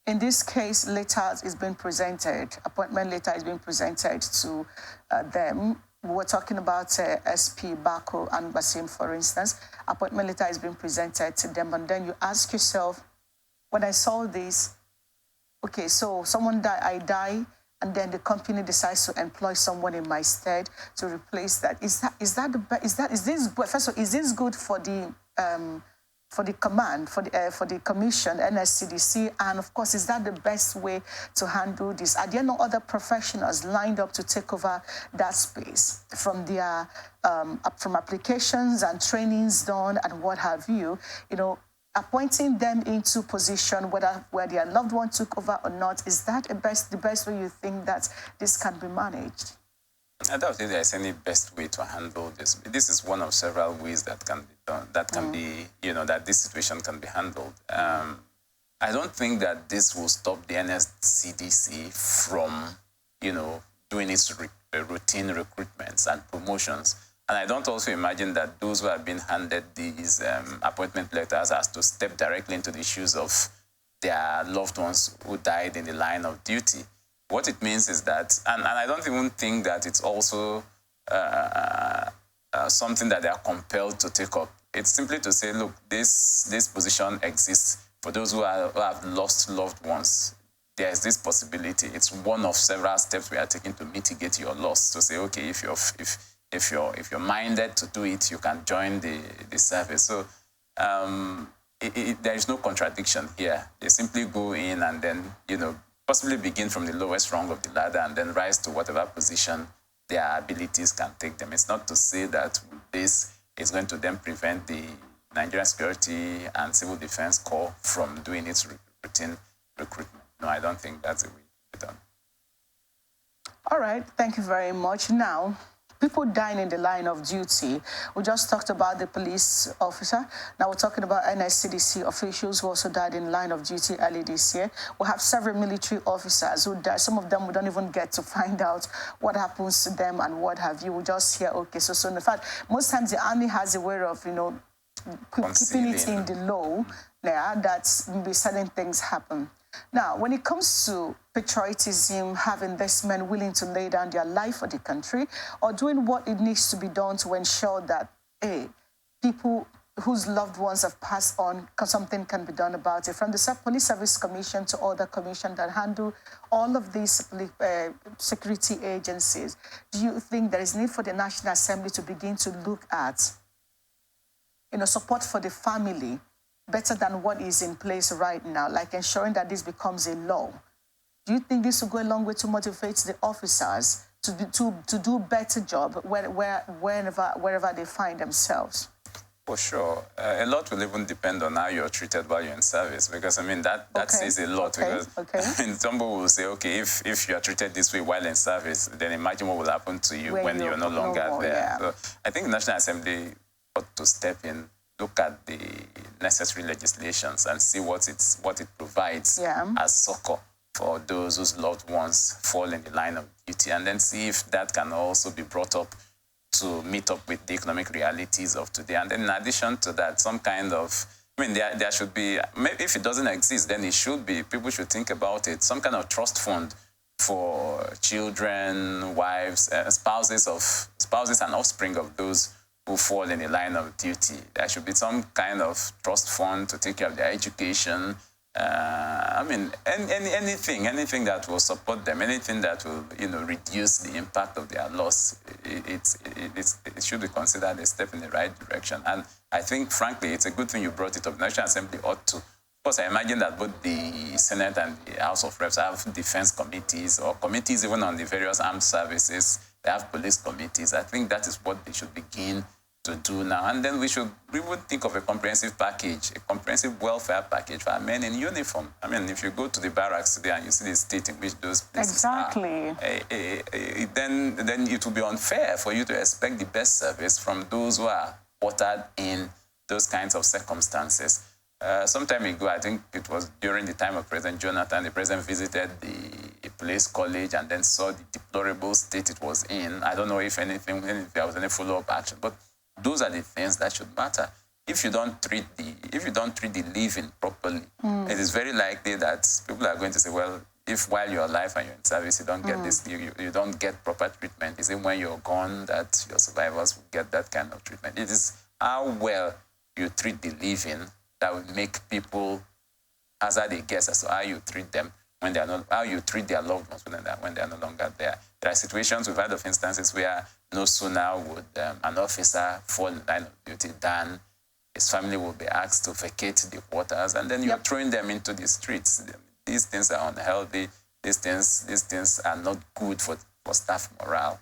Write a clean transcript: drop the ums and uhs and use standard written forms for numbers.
in this case, letters is being presented, appointment letter is being presented to them. We're talking about SP, Bako, and Basim, for instance. Appointment letter is being presented to them, and then you ask yourself, when I saw this, okay, so someone died, I die, and then the company decides to employ someone in my stead to replace that. Is this good for the command, for the commission, NSCDC, and of course, is that the best way to handle this? Are there no other professionals lined up to take over that space from their from applications and trainings done and what have you? You know, appointing them into position, where their loved one took over or not, is that the best way you think that this can be managed? I don't think there's any best way to handle this. This is one of several ways that can be done, that can be, that this situation can be handled. I don't think that this will stop the NSCDC from, doing its routine recruitments and promotions. And I don't also imagine that those who have been handed these appointment letters has to step directly into the shoes of their loved ones who died in the line of duty. What it means is that, and I don't even think that it's also something that they are compelled to take up. It's simply to say, look, this position exists for those who have lost loved ones. There is this possibility. It's one of several steps we are taking to mitigate your loss. To say, okay, if you're minded to do it, you can join the service. So there is no contradiction here. They simply go in and then, possibly begin from the lowest rung of the ladder and then rise to whatever position their abilities can take them. It's not to say that this is going to then prevent the Nigerian Security and Civil Defense Corps from doing its routine recruitment. No, I don't think that's the way to be done. All right, thank you very much. Now, people dying in the line of duty. We just talked about the police officer. Now we're talking about NSCDC officials who also died in line of duty early this year. We have several military officers who died. Some of them we don't even get to find out what happens to them and what have you. We just hear, okay, so in fact, most times the army has a way of, keeping it in the low there, that maybe certain things happen. Now, when it comes to patriotism, having these men willing to lay down their life for the country or doing what it needs to be done to ensure that, people whose loved ones have passed on, something can be done about it. From the Police Service Commission to other commissions that handle all of these security agencies, do you think there is need for the National Assembly to begin to look at, support for the family better than what is in place right now, like ensuring that this becomes a law? Do you think this will go a long way to motivate the officers to do better job wherever they find themselves? For sure. A lot will even depend on how you're treated while you're in service, because, that says a lot. Because some people will say, okay, if you are treated this way while in service, then imagine what will happen to you when you're no longer there. Yeah. So I think the National Assembly ought to step in, look at the necessary legislations and see what it provides as succor for those whose loved ones fall in the line of duty, and then see if that can also be brought up to meet up with the economic realities of today. And then in addition to that, some kind of, there should be, maybe if it doesn't exist, then it should be, people should think about it, some kind of trust fund for children, wives, spouses and offspring of those who fall in the line of duty. There should be some kind of trust fund to take care of their education. Anything that will support them, anything that will, reduce the impact of their loss, it should be considered a step in the right direction. And I think, frankly, it's a good thing you brought it up. The National Assembly ought to. Of course, I imagine that both the Senate and the House of Reps have defense committees or committees even on the various armed services. They have police committees. I think that is what they should begin to do now. And then we would think of a comprehensive package, a comprehensive welfare package for our men in uniform. If you go to the barracks today and you see the state in which those places are, then it will be unfair for you to expect the best service from those who are quartered in those kinds of circumstances. Some time ago, I think it was during the time of President Jonathan, the president visited the police college and then saw the deplorable state it was in. I don't know if there was any follow-up action, but those are the things that should matter. if you don't treat the living properly, it is very likely that people are going to say, well, if while you're alive and you're in service, you don't get this, you don't get proper treatment. Is it when you're gone that your survivors will get that kind of treatment? It is how well you treat the living that will make people hazard a guess as to how you treat them when they are not, how you treat their loved ones when they are no longer there. There are situations, we've heard of instances where no sooner would an officer fall in line of duty than his family will be asked to vacate the quarters, and then you're throwing them into the streets. These things are unhealthy. These things are not good for staff morale.